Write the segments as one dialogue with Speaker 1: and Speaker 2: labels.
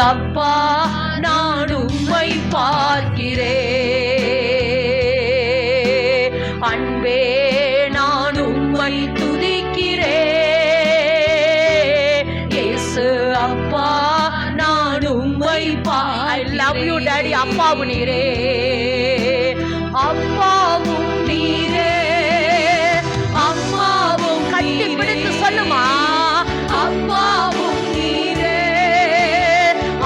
Speaker 1: அப்பா நான் உம்மை பார்க்கிறேன். அன்பே நான் உம்மை துதிக்கிறேன். இயேசு அப்பா நான் உம்மை I love you daddy. அப்பாவும் நீரே, அப்பாவும் நீரே, அம்மாவும் கட்டி பிடித்து சொல்லுமா, அப்பாவும் நீரே,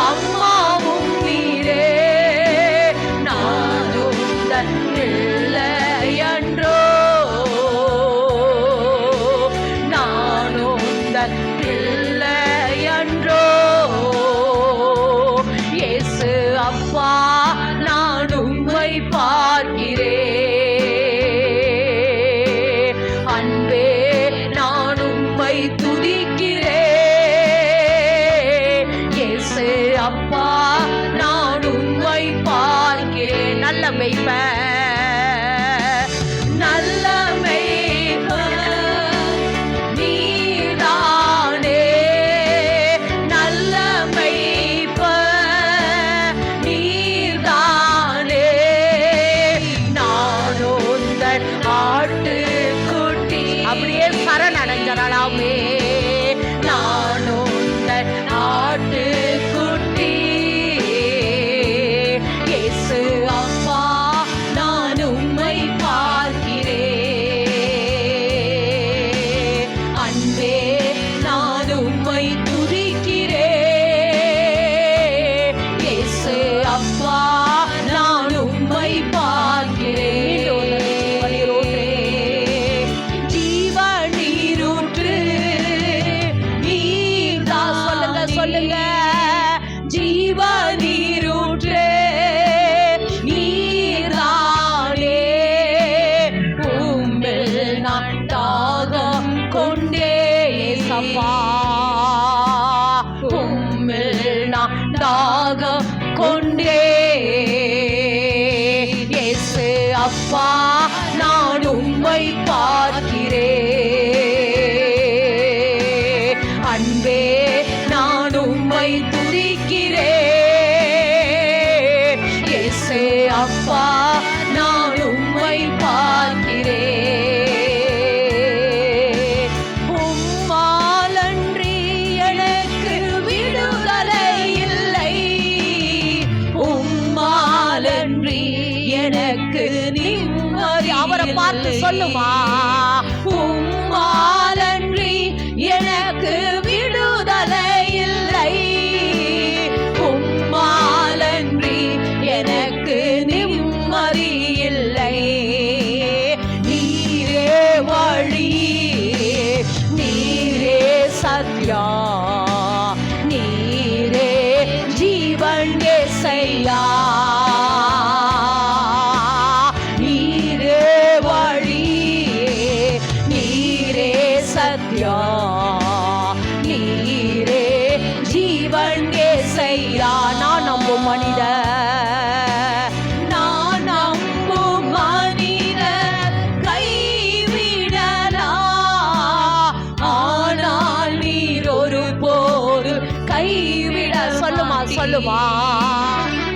Speaker 1: அம்மாவும் நீரே, நானும் உந்தன் பிள்ளையன்றோ, நானும் உந்தன் பிள்ளையன்றோ. இயேசு அப்பா நான் உம்மை பார்க்கிறேன். அன்பே நான் உம்மை துதிக்கிறேன். இயேசு அப்பா நான் உம்மை பார்க்கிறேன். நல்ல மேய்ப்பர், நல்ல மேய்ப்பர் நீதானே, நல்ல மேய்ப்பர் நீதானே, நான் உந்தன் ஆட்டுக்குட்டி. அப்படியே சரணடைஞ்சலாமே, நான் உந்தன் ஆட்டுக்குட்டி. இயேசு அப்பா நான் உம்மை பார்க்கிறேன். அன்பே நான் உம்மை துதிக்கிறேன். இயேசு அப்பா நான் உம்மை பார்க்கிறேன். ஜீவநீரூற்று நீர்தான். சொல்லுங்க சொல்லுங்க, ஜீவநீரூற்று நீர்தானே, உம்மில் நான் தாகம் கொண்டே. ஏசப்பா உம்மில் நான் தாகம் கொண்டே. இயேசு அப்பா நான் உம்மை பார்க்கிறேன். அன்பே நான் உம்மை துதிக்கிறேன். இயேசு அப்பா நான் உம்மை பார்க்கிறேன். உம்மாலன்றி எனக்கு விடுதலை இல்லை, உம்மாலன்றி எனக்கு நிம்மதி. அவரை பார்த்து சொல்லுமா, உம்மாலன்றி எனக்கு விடுதலை இல்லை, உம்மாலன்றி எனக்கு நிம்மதி இல்லை. நீரே வழி, நீரே சத்யம், நீரே ஜீவன் ஏசையா. நீரே வழி, நீரே சத்யம், நீரே ஜீவன் ஏசையா. நான் நம்பும் மனிதர், நான் நம்பும் மனிதர் கைவிடலாம், ஆனால் நீர் ஒரு போது கைவிட. சொல்லுமா சொல்லுமா,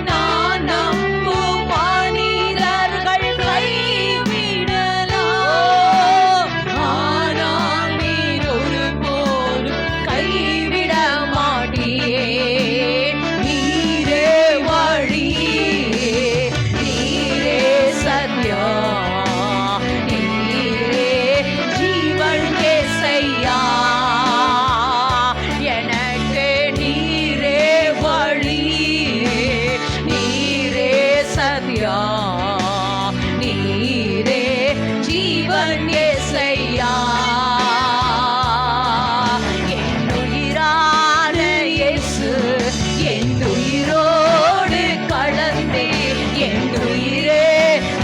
Speaker 1: நான் நம்பும் மனிதர்கள் கைவிடலாம், ஆனால் நீர் ஒரு போது கைவிட மாட்டியே. நீரே வழி, நீரே சத்யம், நீரே ஜீவன் ஏசையா. எனக்கு நீரே வழி, நீரே சத்யம், நீரே ஜீவன் ஏசையா. என் உயிரான இயேசு என் உயிரோடு கலந்தே, என் உயிரே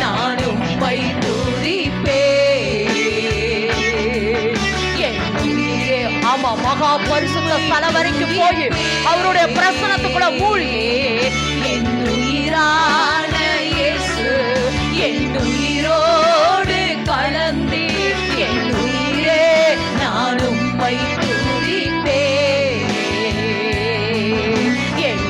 Speaker 1: நான் உம்மை துதிப்பேன். என் உயிரே, ஆமா, மகா பரிசுத்த ஸ்தலம் வரைக்கும் போய் அவருடைய பிரசனத்துக்குள்ள மூழ்கி, என் உயிரான இயேசு என் உயிரோடு கலந்து, என் உயிரே நான் உம்மை துதிப்பேன். என்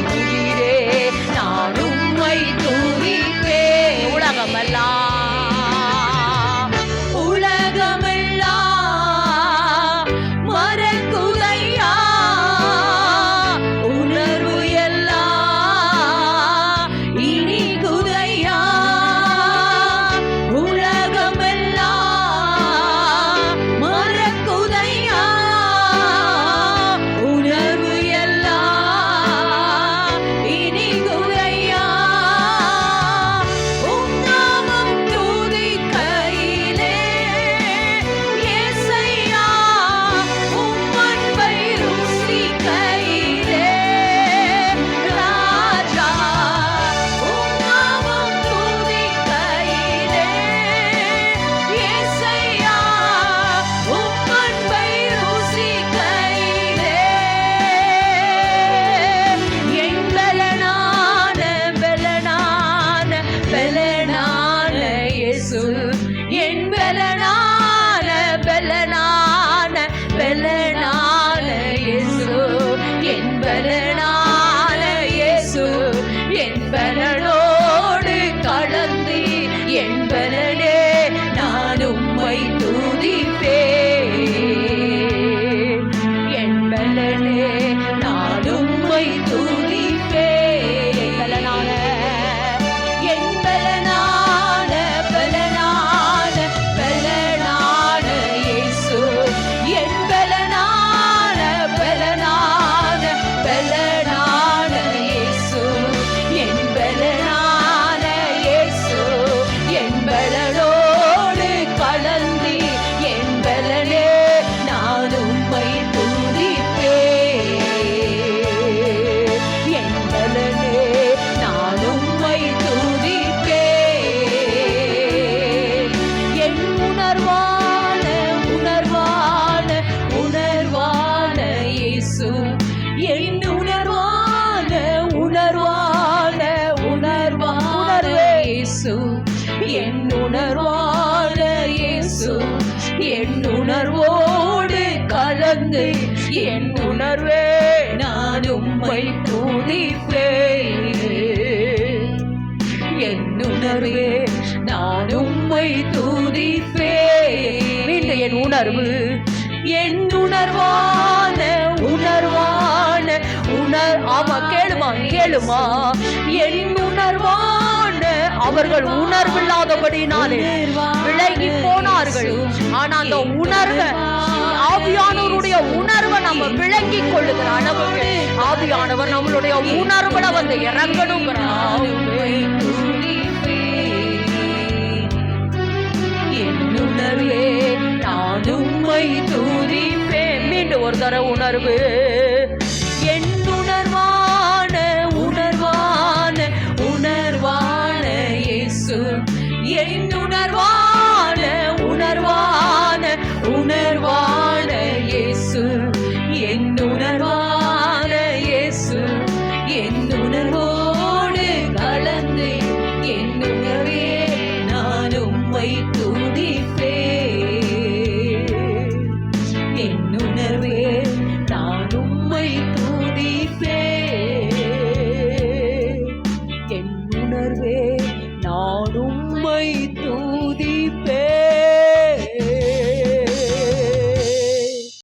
Speaker 1: வந்து என் உணர்வே நான் உம்மை துதிப்பேன். என் உணர்வே நான் உம்மை துதிப்பேன். மீண்டும் என் உணர்வு, என் உணர்வான உணர்வான ஆமா கேளுமா என் உணர்வான அவர்கள் உணர்வில்லாதபடினாலே விலகி போனார்கள். ஆனா அந்த உணர்வை, ஆவியானவருடைய உணர்வை நம்ம விளங்கி கொள்ளுகிற அளவுக்கு ஆவியானவர் நம்மளுடைய உணர்வுல வந்து இறங்கணுங்கிறார். என் உணர்வே நான் உம்மை துதிப்பேன். மீண்டும் ஒரு தடவை உணர்வு, என் உணர்வான உணர்வான உணர்வான இயேசு, என் உணர்வான உணர்வான உணர்வான இயேசு, என் உணர்வான